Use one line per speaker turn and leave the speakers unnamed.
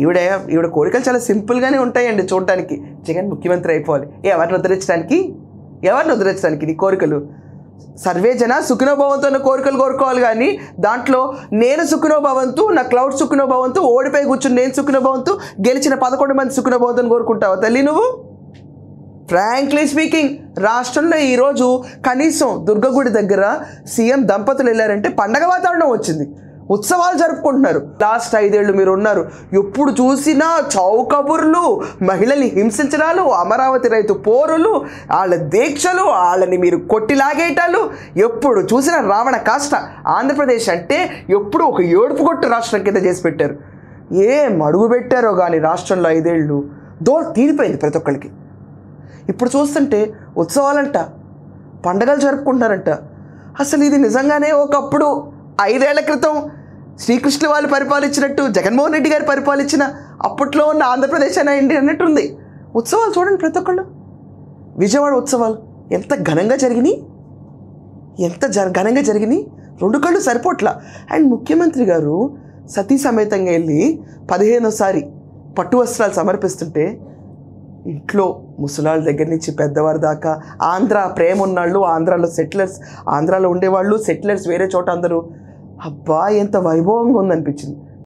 ఈవిడ ఈవిడ కోరికలు చాలా సింపుల్గానే ఉంటాయండి చూడటానికి. జగన్ ముఖ్యమంత్రి అయిపోవాలి. ఎవరిని ఉద్ధరించడానికి నీ కోరికలు? సర్వే జన సుఖినోభవంతో ఉన్న కోరికలు కోరుకోవాలి కానీ దాంట్లో నేను సుఖినోభవంతు, నా క్లౌడ్ సుఖినోభవంతు, ఓడిపోయి కూర్చుని నేను సుఖినోభవంతు, గెలిచిన 11 మంది సుఖినోభవంతుని కోరుకుంటావా తల్లి నువ్వు? ఫ్రాంక్లీ స్పీకింగ్, రాష్ట్రంలో ఈరోజు కనీసం దుర్గగుడి దగ్గర సీఎం దంపతులు వెళ్ళారంటే పండగ వాతావరణం వచ్చింది, ఉత్సవాలు జరుపుకుంటున్నారు. లాస్ట్ 5 ఏళ్ళు మీరు ఉన్నారు, ఎప్పుడు చూసినా చౌకబుర్లు, మహిళల్ని హింసించడాలు, అమరావతి రైతు పోరులు, వాళ్ళ దీక్షలు, వాళ్ళని మీరు కొట్టిలాగేయటాలు, ఎప్పుడు చూసినా రావణ కాష్ట. ఆంధ్రప్రదేశ్ అంటే ఎప్పుడు ఒక ఏడుపు కొట్టు రాష్ట్రం కింద చేసి పెట్టారు. ఏం అడుగు పెట్టారో కానీ రాష్ట్రంలో 5 ఏళ్ళు తీరిపోయింది ప్రతి ఒక్కరికి. ఇప్పుడు చూస్తుంటే ఉత్సవాలంట, పండగలు జరుపుకుంటారంట. అసలు ఇది నిజంగానే ఒకప్పుడు 5 ఏళ్ల క్రితం శ్రీకృష్ణ వాళ్ళు పరిపాలించినట్టు, జగన్మోహన్ రెడ్డి గారు పరిపాలించిన అప్పట్లో ఉన్న ఆంధ్రప్రదేశ్ అయినా అన్నట్టుంది. ఉత్సవాలు చూడండి ప్రతి ఒక్కళ్ళు. విజయవాడ ఉత్సవాలు ఎంత ఘనంగా జరిగినాయి, ఘనంగా జరిగినాయి, 2 కళ్ళు సరిపోట్ల. అండ్ ముఖ్యమంత్రి గారు సతీ సమేతంగా వెళ్ళి 15వ పట్టు వస్త్రాలు సమర్పిస్తుంటే ఇంట్లో ముసలాళ్ళ దగ్గర నుంచి పెద్దవారి దాకా, ఆంధ్ర ప్రేమ ఉన్నాళ్ళు, ఆంధ్రాలో ఆంధ్రాలో ఉండేవాళ్ళు, సెటిలర్స్ వేరే చోట అందరూ, అబ్బా ఎంత వైభవంగా ఉందనిపించింది.